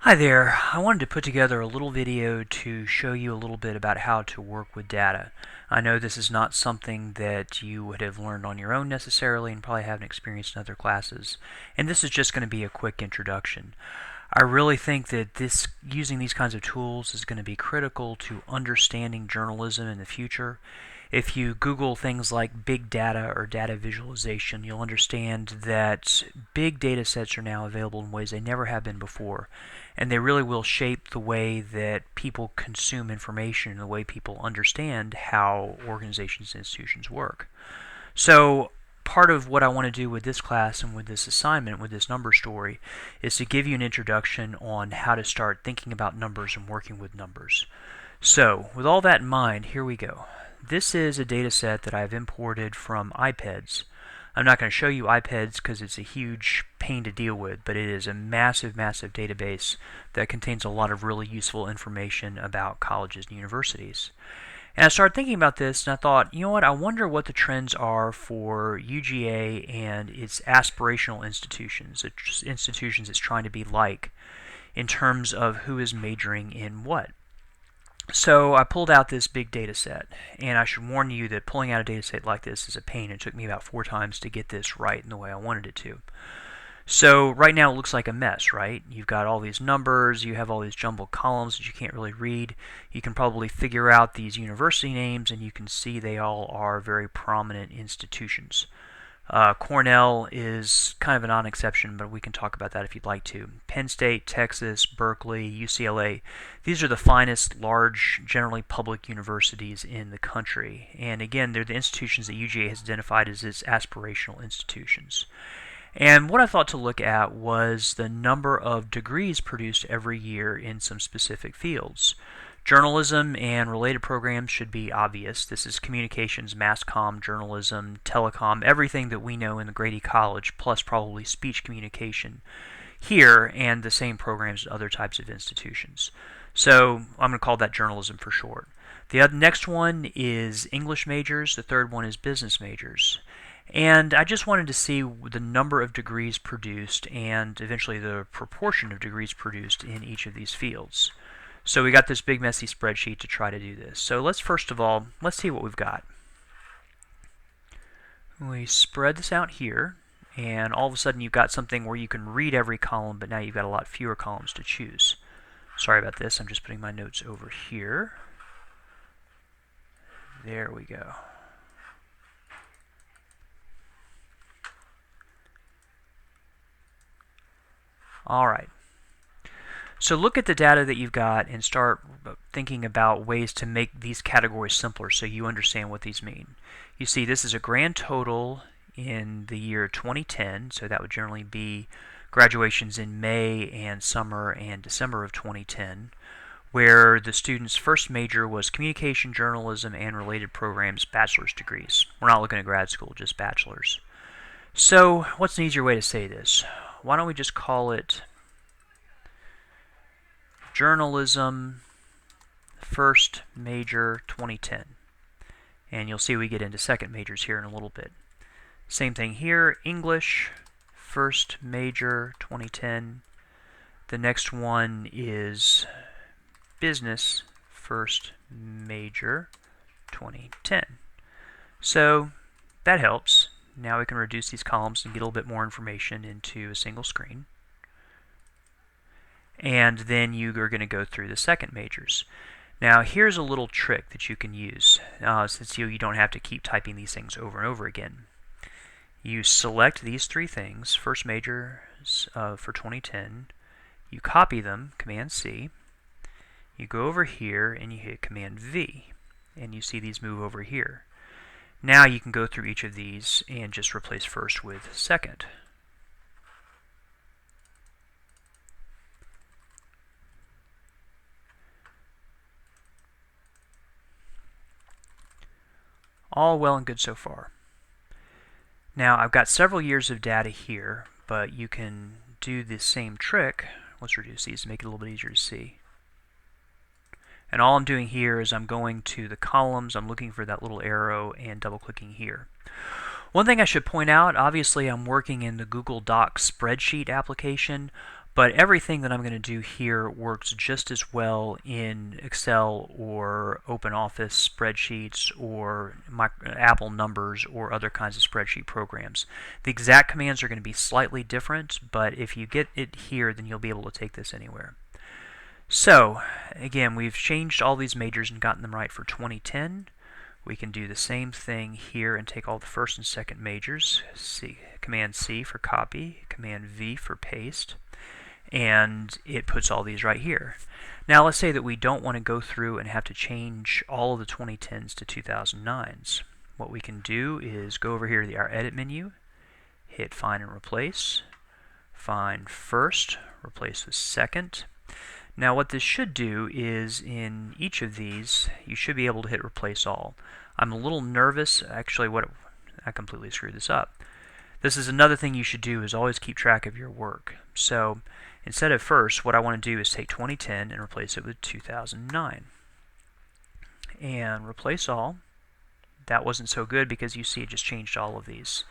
Hi there. I wanted to put together a little video to show you a little bit about how to work with data. I know this is not something that you would have learned on your own necessarily and probably haven't experienced in other classes. And this is just going to be a quick introduction. I really think that using these kinds of tools is going to be critical to understanding journalism in the future. If you Google things like big data or data visualization, you'll understand that big data sets are now available in ways they never have been before. And they really will shape the way that people consume information and the way people understand how organizations and institutions work. So part of what I want to do with this class and with this assignment, with this number story, is to give you an introduction on how to start thinking about numbers and working with numbers. So with all that in mind, here we go. This is a data set that I've imported from iPads. I'm not going to show you iPads because it's a huge pain to deal with, but it is a massive, massive database that contains a lot of really useful information about colleges and universities. And I started thinking about this, and I thought, you know what, I wonder what the trends are for UGA and its aspirational institutions, institutions it's trying to be like, in terms of who is majoring in what. So I pulled out this big data set, and I should warn you that pulling out a data set like this is a pain. It took me about 4 times to get this right in the way I wanted it to. So right now it looks like a mess, right? You've got all these numbers, you have all these jumbled columns that you can't really read. You can probably figure out these university names, and you can see they all are very prominent institutions. Cornell is kind of a non-exception, but we can talk about that if you'd like to. Penn State, Texas, Berkeley, UCLA, these are the finest, large, generally public universities in the country. And again, they're the institutions that UGA has identified as its aspirational institutions. And what I thought to look at was the number of degrees produced every year in some specific fields. Journalism and related programs should be obvious. This is communications, mass comm, journalism, telecom, everything that we know in the Grady College, plus probably speech communication here, and the same programs at other types of institutions. So I'm going to call that journalism for short. The next one is English majors. The third one is business majors. And I just wanted to see the number of degrees produced and eventually the proportion of degrees produced in each of these fields. So we got this big messy spreadsheet to try to do this. So let's first of all, let's see what we've got. We spread this out here, and all of a sudden you've got something where you can read every column, but now you've got a lot fewer columns to choose. Sorry about this, I'm just putting my notes over here. There we go. All right. So look at the data that you've got and start thinking about ways to make these categories simpler so you understand what these mean. You see this is a grand total in the year 2010, so that would generally be graduations in May and summer and December of 2010, where the student's first major was communication, journalism, and related programs, bachelor's degrees. We're not looking at grad school, just bachelor's. So what's an easier way to say this? Why don't we just call it Journalism first major 2010. And you'll see we get into second majors here in a little bit. Same thing here, English first major 2010. The next one is business first major 2010. So that helps. Now we can reduce these columns and get a little bit more information into a single screen. And then you are going to go through the second majors. Now here's a little trick that you can use since you don't have to keep typing these things over and over again. You select these 3 things, first major for 2010, you copy them, Command C, you go over here and you hit Command V, and you see these move over here. Now you can go through each of these and just replace first with second. All well and good so far. Now I've got several years of data here, but you can do the same trick. Let's reduce these to make it a little bit easier to see. And all I'm doing here is I'm going to the columns, I'm looking for that little arrow and double clicking here. One thing I should point out, obviously I'm working in the Google Docs spreadsheet application, But everything that I'm going to do here works just as well in Excel or OpenOffice spreadsheets or Apple Numbers or other kinds of spreadsheet programs. The exact commands are going to be slightly different, but if you get it here, then you'll be able to take this anywhere. So, again, we've changed all these majors and gotten them right for 2010. We can do the same thing here and take all the first and second majors. Command C for copy, Command V for paste, and it puts all these right here. Now let's say that we don't want to go through and have to change all of the 2010s to 2009s. What we can do is go over here to our Edit menu, hit Find and Replace, find First, replace with Second. Now what this should do is in each of these, you should be able to hit Replace All. I'm a little nervous. Actually, I completely screwed this up. This is another thing you should do, is always keep track of your work. So instead of first, what I want to do is take 2010 and replace it with 2009. And replace all. That wasn't so good because you see it just changed all of these.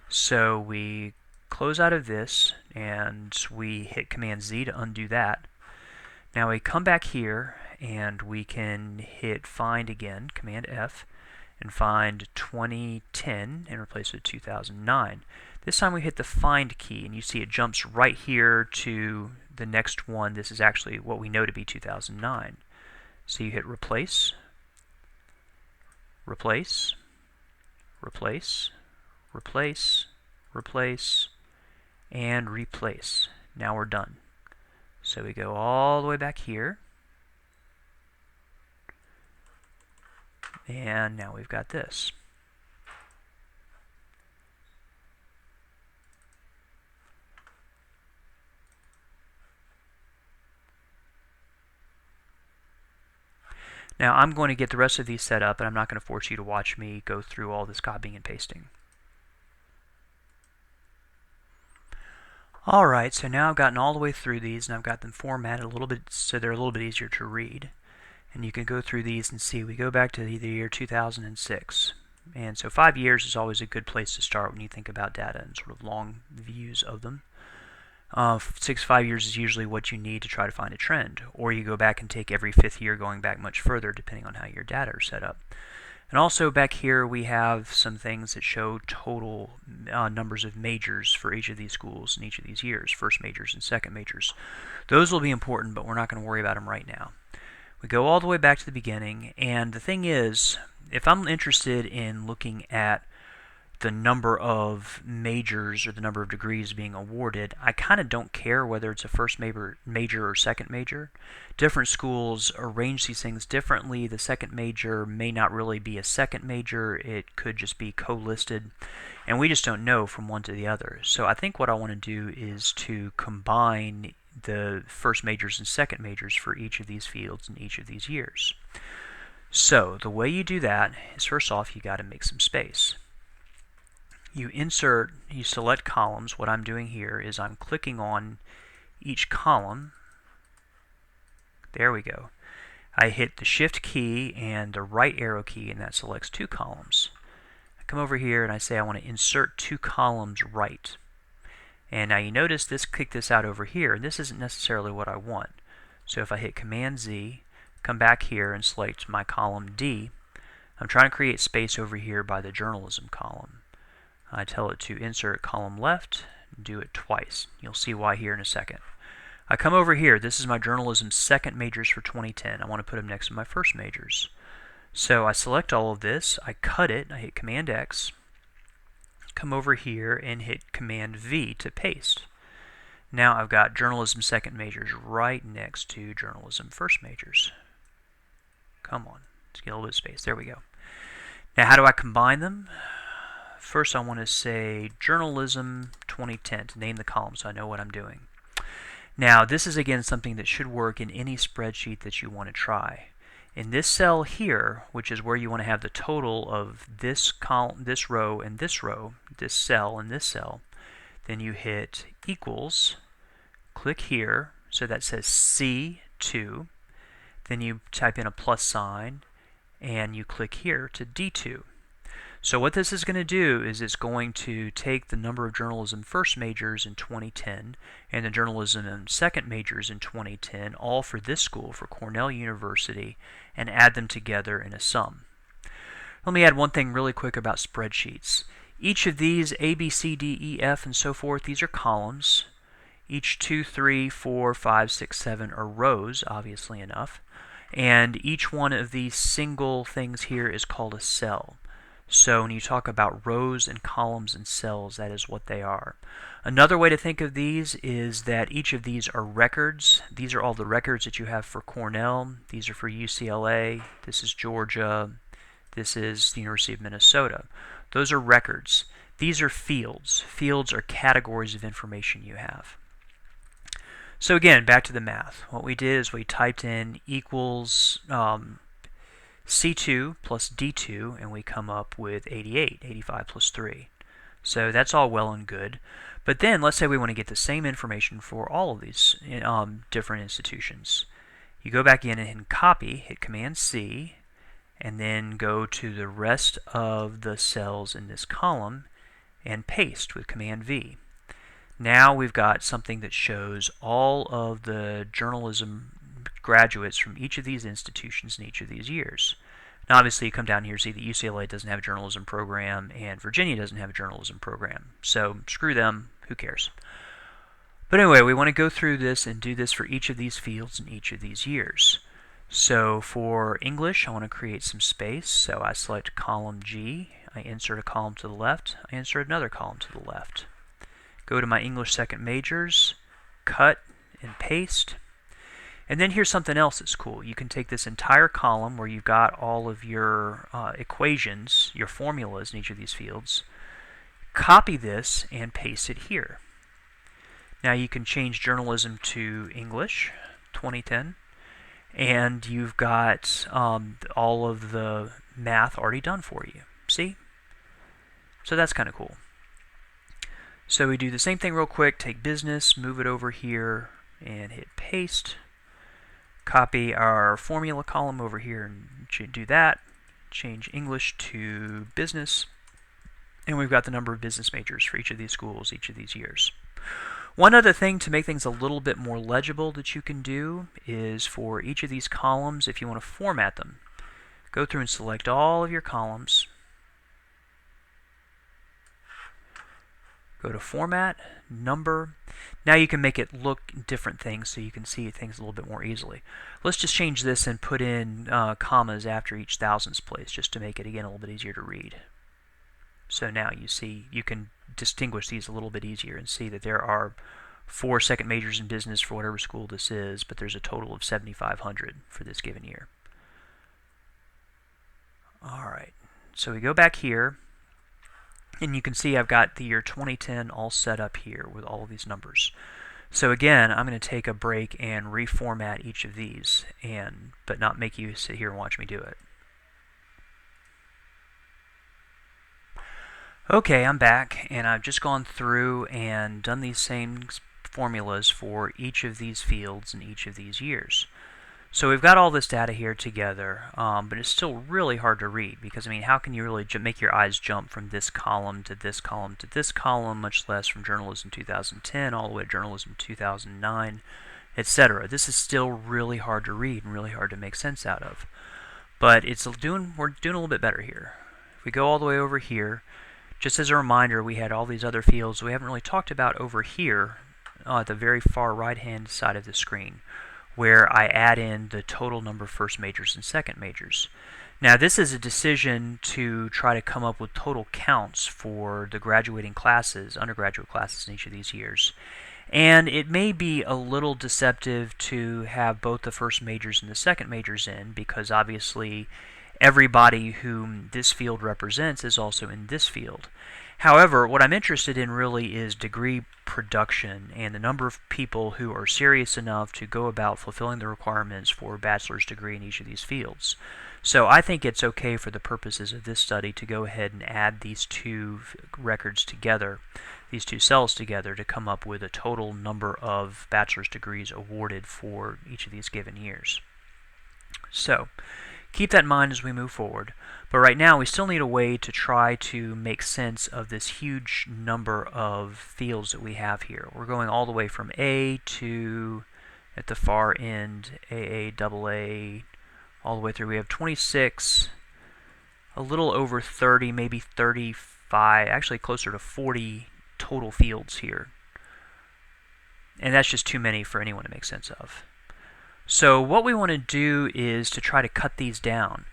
So we close out of this and we hit Command Z to undo that. Now we come back here and we can hit Find again, Command F, and find 2010 and replace it with 2009. This time we hit the Find key and you see it jumps right here to the next one. This is actually what we know to be 2009. So you hit Replace, Replace, Replace, Replace, Replace, and Replace. Now we're done. So we go all the way back here, and now we've got this. Now I'm going to get the rest of these set up, and I'm not going to force you to watch me go through all this copying and pasting. Alright, so now I've gotten all the way through these, and I've got them formatted a little bit so they're a little bit easier to read. And you can go through these and see we go back to the year 2006. And so 5 years is always a good place to start when you think about data and sort of long views of them. 5 years is usually what you need to try to find a trend. Or you go back and take every 5th year going back much further depending on how your data are set up. And also back here we have some things that show total numbers of majors for each of these schools in each of these years, first majors and second majors. Those will be important, but we're not going to worry about them right now. We go all the way back to the beginning, and the thing is, if I'm interested in looking at the number of majors or the number of degrees being awarded, I kind of don't care whether it's a first major or second major. Different schools arrange these things differently. The second major may not really be a second major. It could just be co-listed, and we just don't know from one to the other. So I think what I want to do is to combine the first majors and second majors for each of these fields in each of these years. So the way you do that is, first off, you got to make some space. You select columns. What I'm doing here is I'm clicking on each column. There we go. I hit the Shift key and the right arrow key, and that selects 2 columns. I come over here and I say I want to insert 2 columns right. And now you notice this kicked this out over here, and this isn't necessarily what I want. So if I hit Command Z, come back here and select my column D, I'm trying to create space over here by the journalism column. I tell it to insert column left, do it twice. You'll see why here in a second. I come over here, this is my journalism second majors for 2010. I want to put them next to my first majors. So I select all of this, I cut it, I hit Command X, come over here and hit Command V to paste. Now I've got journalism second majors right next to journalism first majors. Come on, let's get a little bit of space. There we go. Now how do I combine them? First I want to say journalism 2010 to name the column so I know what I'm doing. Now this is again something that should work in any spreadsheet that you want to try. In this cell here, which is where you want to have the total of this column, this row, and this row, this cell and this cell, then you hit equals, click here, so that says C2, then you type in a plus sign, and you click here to D2. So what this is going to do is it's going to take the number of journalism first majors in 2010 and the journalism and second majors in 2010, all for this school, for Cornell University, and add them together in a sum. Let me add one thing really quick about spreadsheets. Each of these, A, B, C, D, E, F, and so forth, these are columns. Each 2, 3, 4, 5, 6, 7 are rows, obviously enough. And each one of these single things here is called a cell. So when you talk about rows and columns and cells, that is what they are. Another way to think of these is that each of these are records. These are all the records that you have for Cornell. These are for UCLA. This is Georgia. This is the University of Minnesota. Those are records. These are fields. Fields are categories of information you have. So again, back to the math. What we did is we typed in equals C2 plus D2, and we come up with 88, 85 plus 3. So that's all well and good. But then let's say we want to get the same information for all of these different institutions. You go back in and hit copy, hit Command C, and then go to the rest of the cells in this column and paste with Command V. Now we've got something that shows all of the journalism graduates from each of these institutions in each of these years. Now obviously you come down here and see that UCLA doesn't have a journalism program and Virginia doesn't have a journalism program. So screw them, who cares? But anyway, we want to go through this and do this for each of these fields in each of these years. So for English, I want to create some space. So I select column G, I insert a column to the left, I insert another column to the left. Go to my English second majors, cut and paste. And then here's something else that's cool. You can take this entire column where you've got all of your equations, your formulas in each of these fields, copy this and paste it here. Now you can change journalism to English 2010, and you've got all of the math already done for you. See? So that's kind of cool. So we do the same thing real quick, take business, move it over here, and hit paste. Copy our formula column over here and do that. Change English to business. And we've got the number of business majors for each of these schools, each of these years. One other thing to make things a little bit more legible that you can do is for each of these columns, if you want to format them, go through and select all of your columns. Go to Format, Number. Now you can make it look different things so you can see things a little bit more easily. Let's just change this and put in commas after each thousands place just to make it, again, a little bit easier to read. So now you see, you can distinguish these a little bit easier and see that there are 4 second majors in business for whatever school this is, but there's a total of 7,500 for this given year. Alright, so we go back here. And you can see I've got the year 2010 all set up here with all of these numbers. So again, I'm going to take a break and reformat each of these, but not make you sit here and watch me do it. Okay, I'm back, and I've just gone through and done these same formulas for each of these fields in each of these years. So we've got all this data here together, but it's still really hard to read because, I mean, how can you really make your eyes jump from this column to this column to this column, much less from journalism 2010 all the way to journalism 2009, etc. This is still really hard to read and really hard to make sense out of. But we're doing a little bit better here. If we go all the way over here, just as a reminder, we had all these other fields we haven't really talked about over here at the very far right-hand side of the screen, where I add in the total number of first majors and second majors. Now this is a decision to try to come up with total counts for the graduating classes, undergraduate classes in each of these years. And it may be a little deceptive to have both the first majors and the second majors in, because obviously everybody whom this field represents is also in this field. However, what I'm interested in really is degree production and the number of people who are serious enough to go about fulfilling the requirements for a bachelor's degree in each of these fields. So I think it's okay for the purposes of this study to go ahead and add these two records together, these two cells together, to come up with a total number of bachelor's degrees awarded for each of these given years. So Keep that in mind as we move forward. But right now we still need a way to try to make sense of this huge number of fields that we have here. We're going all the way from A to, at the far end, AA, AA, all the way through. We have 26, a little over 30, maybe 35, actually closer to 40 total fields here. And that's just too many for anyone to make sense of. So what we want to do is to try to cut these down.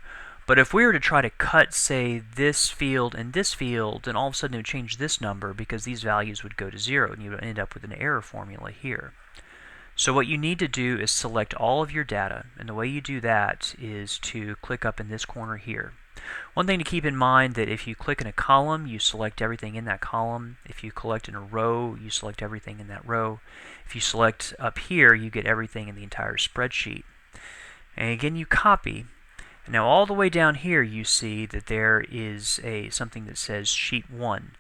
But if we were to try to cut, say, this field and this field, then all of a sudden it would change this number because these values would go to 0, and you would end up with an error formula here. So what you need to do is select all of your data, and the way you do that is to click up in this corner here. One thing to keep in mind that if you click in a column, you select everything in that column. If you select in a row, you select everything in that row. If you select up here, you get everything in the entire spreadsheet. And again, you copy. And now all the way down here, you see that there is something that says Sheet 1.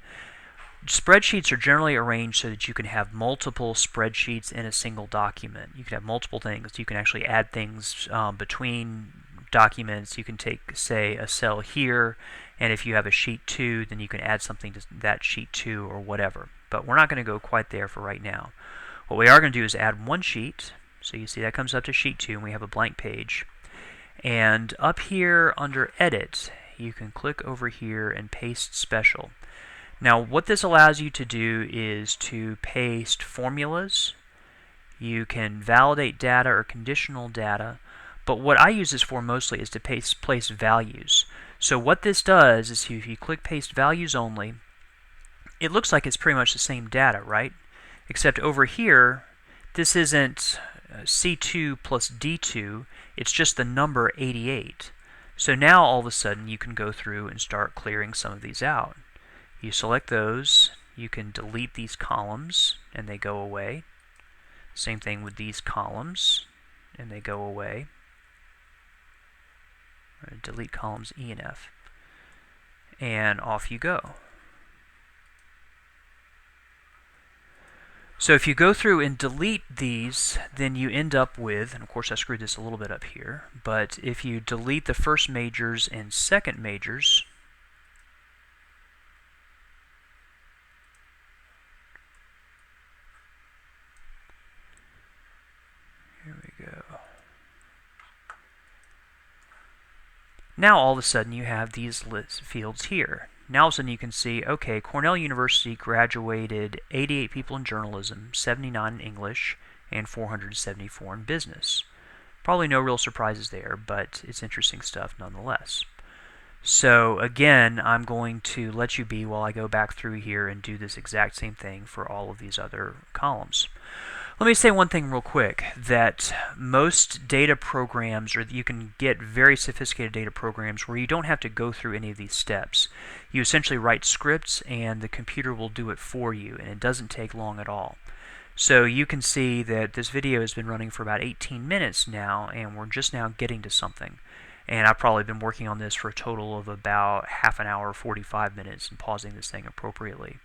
Spreadsheets are generally arranged so that you can have multiple spreadsheets in a single document. You can have multiple things. You can actually add things between documents. You can take, say, a cell here, and if you have a sheet 2, then you can add something to that sheet 2 or whatever. But we're not going to go quite there for right now. What we are going to do is add one sheet. So you see that comes up to sheet 2, and we have a blank page. And up here under Edit, you can click over here and paste special. Now what this allows you to do is to paste formulas. You can validate data or conditional data. But what I use this for mostly is to place values. So what this does is if you click Paste Values Only, it looks like it's pretty much the same data, right? Except over here, this isn't C2 plus D2, it's just the number 88. So now all of a sudden you can go through and start clearing some of these out. You select those, you can delete these columns and they go away. Same thing with these columns and they go away. Delete columns E and F. And off you go. So if you go through and delete these, then you end up with, and of course I screwed this a little bit up here, but if you delete the first majors and second majors, here we go. Now all of a sudden you have these fields here. Now all of a sudden you can see, okay, Cornell University graduated 88 people in journalism, 79 in English, and 474 in business. Probably no real surprises there, but it's interesting stuff nonetheless. So again, I'm going to let you be while I go back through here and do this exact same thing for all of these other columns. Let me say one thing real quick, that most data programs, or you can get very sophisticated data programs where you don't have to go through any of these steps. You essentially write scripts and the computer will do it for you, and it doesn't take long at all. So you can see that this video has been running for about 18 minutes now, and we're just now getting to something. And I've probably been working on this for a total of about half an hour, 45 minutes, and pausing this thing appropriately.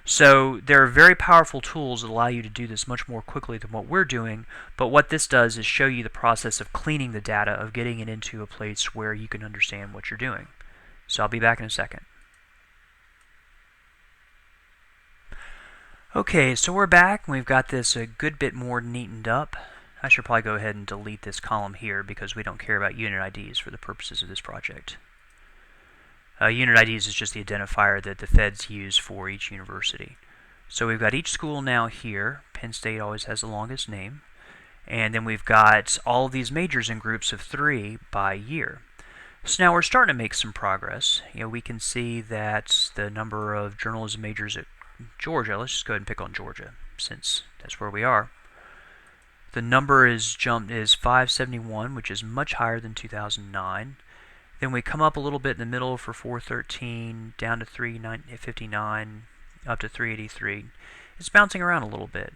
So there are very powerful tools that allow you to do this much more quickly than what we're doing, but what this does is show you the process of cleaning the data, of getting it into a place where you can understand what you're doing. So I'll be back in a second. Okay, so we're back, and we've got this a good bit more neatened up. I should probably go ahead and delete this column here because we don't care about unit IDs for the purposes of this project. Unit IDs is just the identifier that the feds use for each university. So we've got each school now here. Penn State always has the longest name. And then we've got all of these majors in groups of 3 by year. So now we're starting to make some progress. You know, we can see that the number of journalism majors at Georgia, let's just go ahead and pick on Georgia since that's where we are. The number is 571, which is much higher than 2009. Then we come up a little bit in the middle for 413, down to 359, up to 383. It's bouncing around a little bit.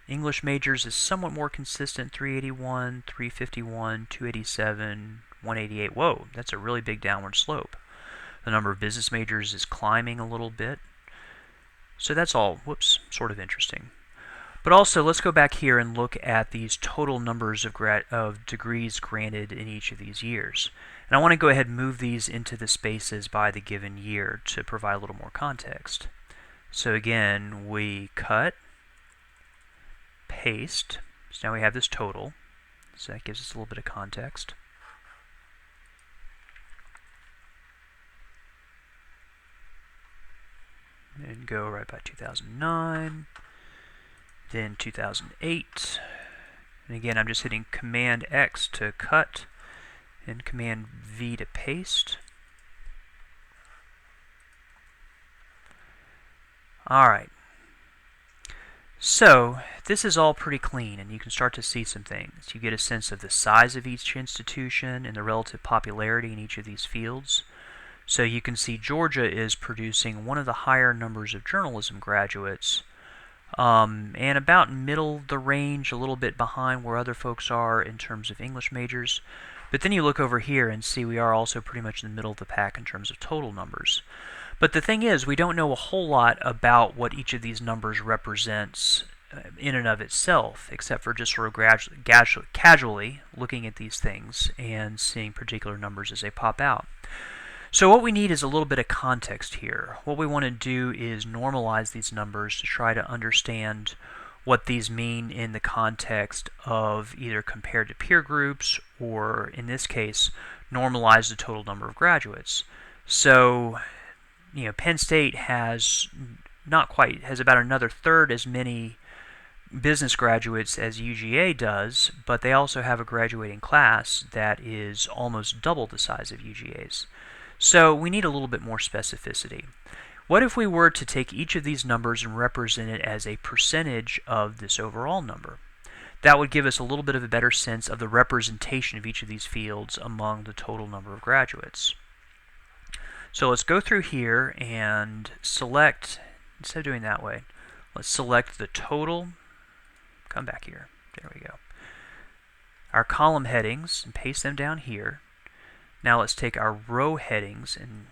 English majors is somewhat more consistent, 381, 351, 287, 188. Whoa, that's a really big downward slope. The number of business majors is climbing a little bit. So that's all, whoops, sort of interesting. But also, let's go back here and look at these total numbers of degrees granted in each of these years. And I want to go ahead and move these into the spaces by the given year to provide a little more context. So again, we cut, paste, so now we have this total, so that gives us a little bit of context. And go right by 2009, then 2008, and again I'm just hitting Command X to cut and Command V to paste. Alright, so this is all pretty clean, and you can start to see some things. You get a sense of the size of each institution and the relative popularity in each of these fields. So you can see Georgia is producing one of the higher numbers of journalism graduates, and about middle of the range, a little bit behind where other folks are in terms of English majors. But then you look over here and see we are also pretty much in the middle of the pack in terms of total numbers. But the thing is, we don't know a whole lot about what each of these numbers represents in and of itself, except for just sort of casually looking at these things and seeing particular numbers as they pop out. So what we need is a little bit of context here. What we want to do is normalize these numbers to try to understand what these mean in the context of either compared to peer groups or, in this case, normalize the total number of graduates. So, Penn State has about another third as many business graduates as UGA does, but they also have a graduating class that is almost double the size of UGA's. So we need a little bit more specificity. What if we were to take each of these numbers and represent it as a percentage of this overall number? That would give us a little bit of a better sense of the representation of each of these fields among the total number of graduates. So let's go through here and select, instead of doing that way, let's select the total, come back here, there we go, our column headings and paste them down here. Now let's take our row headings and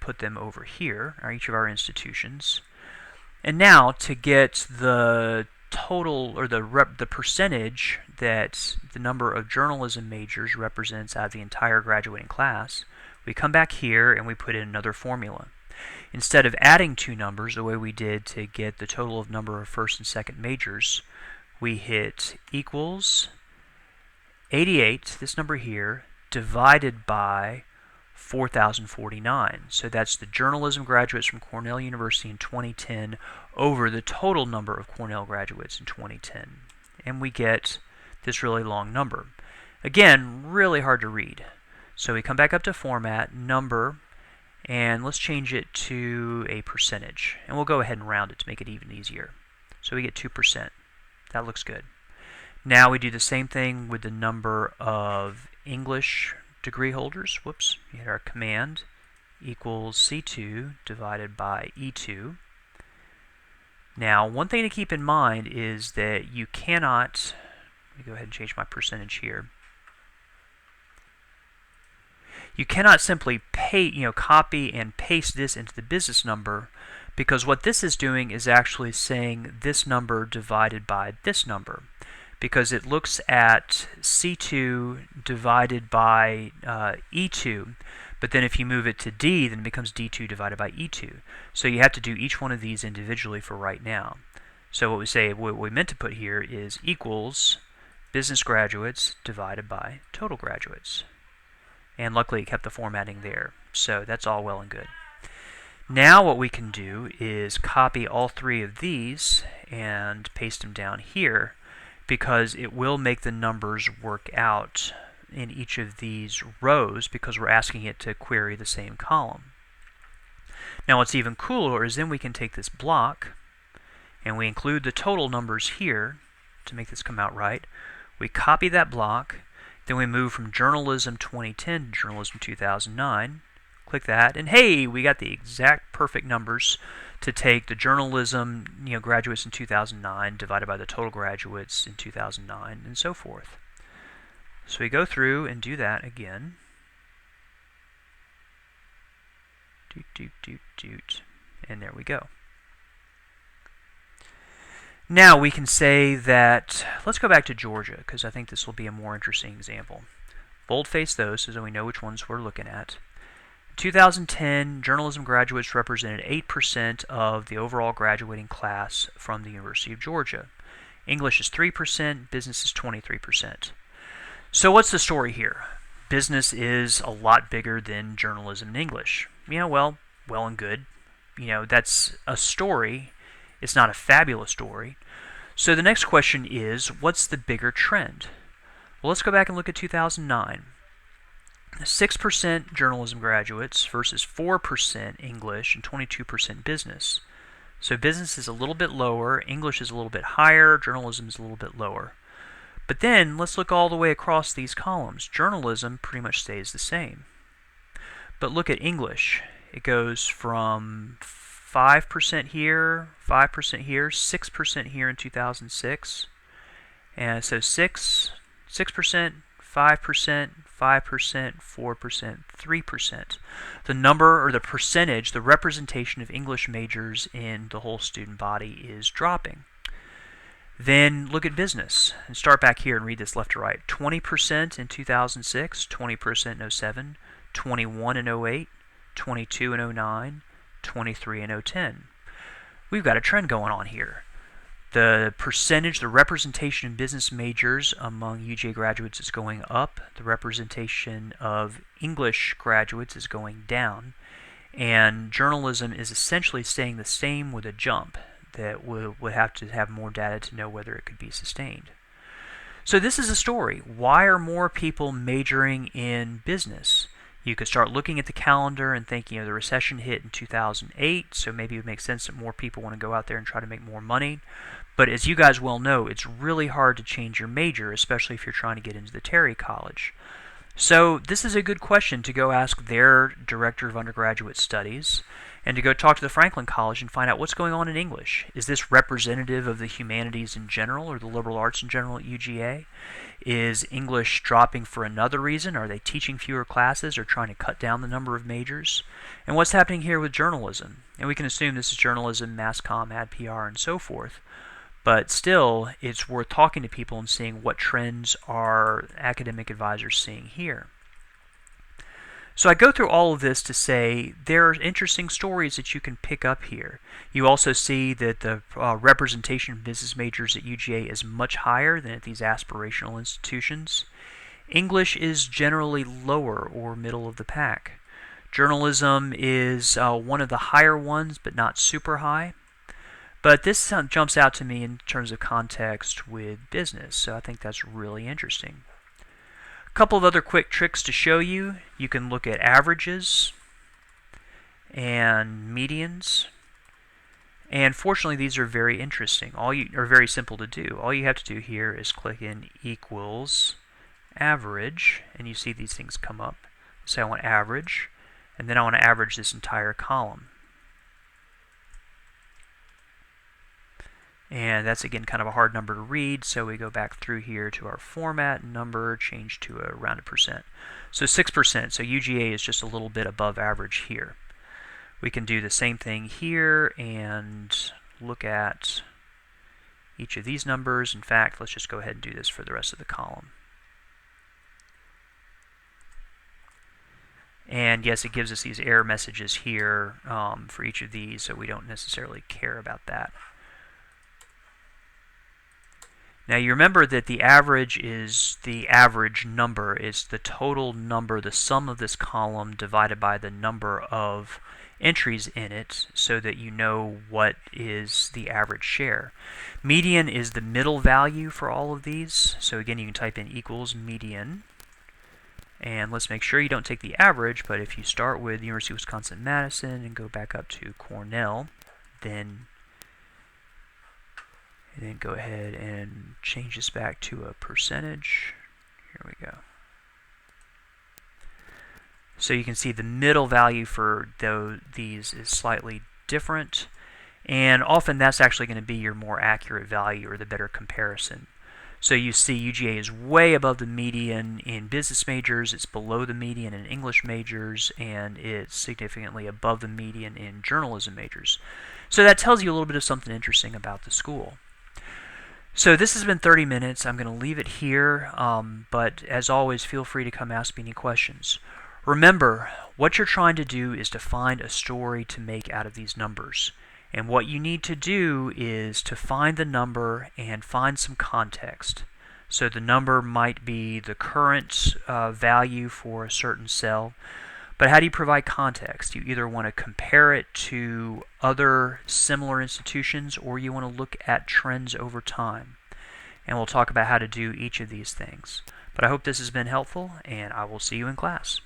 put them over here, each of our institutions. And now to get the total, or the percentage that the number of journalism majors represents out of the entire graduating class, we come back here and we put in another formula. Instead of adding two numbers the way we did to get the total of number of first and second majors, we hit equals 88, this number here, divided by 4,049. So that's the journalism graduates from Cornell University in 2010 over the total number of Cornell graduates in 2010. And we get this really long number. Again, really hard to read. So we come back up to Format, Number, and let's change it to a percentage. And we'll go ahead and round it to make it even easier. So we get 2%. That looks good. Now we do the same thing with the number of English degree holders. Whoops, we hit our command equals C2 divided by E2. Now, one thing to keep in mind is that you cannot, let me go ahead and change my percentage here. You cannot simply copy and paste this into the business number, because what this is doing is actually saying this number divided by this number, because it looks at C2 divided by E2, but then if you move it to D, then it becomes D2 divided by E2. So you have to do each one of these individually for right now. So what we meant to put here is equals business graduates divided by total graduates. And luckily it kept the formatting there. So that's all well and good. Now what we can do is copy all three of these and paste them down here, because it will make the numbers work out in each of these rows, because we're asking it to query the same column. Now what's even cooler is then we can take this block and we include the total numbers here to make this come out right. We copy that block, then we move from Journalism 2010 to Journalism 2009. Click that, and hey, we got the exact perfect numbers to take the journalism graduates in 2009 divided by the total graduates in 2009, and so forth. So we go through and do that again. And there we go. Now we can say that, let's go back to Georgia, because I think this will be a more interesting example. Boldface those so that we know which ones we're looking at. In 2010, journalism graduates represented 8% of the overall graduating class from the University of Georgia. English is 3%, business is 23%. So what's the story here? Business is a lot bigger than journalism and English. Well and good. That's a story. It's not a fabulous story. So the next question is, what's the bigger trend? Well, let's go back and look at 2009. 6% journalism graduates versus 4% English and 22% business. So business is a little bit lower, English is a little bit higher, journalism is a little bit lower. But then let's look all the way across these columns. Journalism pretty much stays the same. But look at English. It goes from 5% here, 5% here, 6% here in 2006. And so 6%, 5%, 5%, 4%, 3%. The number or the percentage, the representation of English majors in the whole student body is dropping. Then look at business and start back here and read this left to right. 20% in 2006, 20% in 2007, 21 in 2008, 22 in 2009, 23 in 2010. We've got a trend going on here. The percentage, the representation of business majors among UGA graduates is going up. The representation of English graduates is going down. And journalism is essentially staying the same with a jump that would have to have more data to know whether it could be sustained. So this is a story. Why are more people majoring in business? You could start looking at the calendar and thinking, the recession hit in 2008, so maybe it would make sense that more people want to go out there and try to make more money. But as you guys well know, it's really hard to change your major, especially if you're trying to get into the Terry College. So this is a good question to go ask their Director of Undergraduate Studies and to go talk to the Franklin College and find out what's going on in English. Is this representative of the humanities in general or the liberal arts in general at UGA? Is English dropping for another reason? Are they teaching fewer classes or trying to cut down the number of majors? And what's happening here with journalism? And we can assume this is journalism, mass comm, ad PR, and so forth. But still, it's worth talking to people and seeing what trends are academic advisors seeing here. So I go through all of this to say there are interesting stories that you can pick up here. You also see that the representation of business majors at UGA is much higher than at these aspirational institutions. English is generally lower or middle of the pack. Journalism is one of the higher ones, but not super high. But this jumps out to me in terms of context with business, so I think that's really interesting. A couple of other quick tricks to show you. You can look at averages and medians. And fortunately, these are very interesting. Are very simple to do. All you have to do here is click in equals average, and you see these things come up. Say I want average, and then I want to average this entire column. And that's, again, kind of a hard number to read, so we go back through here to our format number, change to a rounded percent. So 6%, so UGA is just a little bit above average here. We can do the same thing here and look at each of these numbers. In fact, let's just go ahead and do this for the rest of the column. And yes, it gives us these error messages here for each of these, so we don't necessarily care about that. Now you remember that the average is the average number. It's the total number, the sum of this column divided by the number of entries in it, so that you know what is the average share. Median is the middle value for all of these. So again, you can type in equals median. And let's make sure you don't take the average, but if you start with the University of Wisconsin-Madison and go back up to Cornell, then go ahead and change this back to a percentage. Here we go. So you can see the middle value for these is slightly different, and often that's actually going to be your more accurate value or the better comparison. So you see UGA is way above the median in business majors, it's below the median in English majors, and it's significantly above the median in journalism majors. So that tells you a little bit of something interesting about the school. So this has been 30 minutes. I'm going to leave it here, but as always, feel free to come ask me any questions. Remember, what you're trying to do is to find a story to make out of these numbers. And what you need to do is to find the number and find some context. So the number might be the current value for a certain cell. But how do you provide context? You either want to compare it to other similar institutions, or you want to look at trends over time. And we'll talk about how to do each of these things. But I hope this has been helpful, and I will see you in class.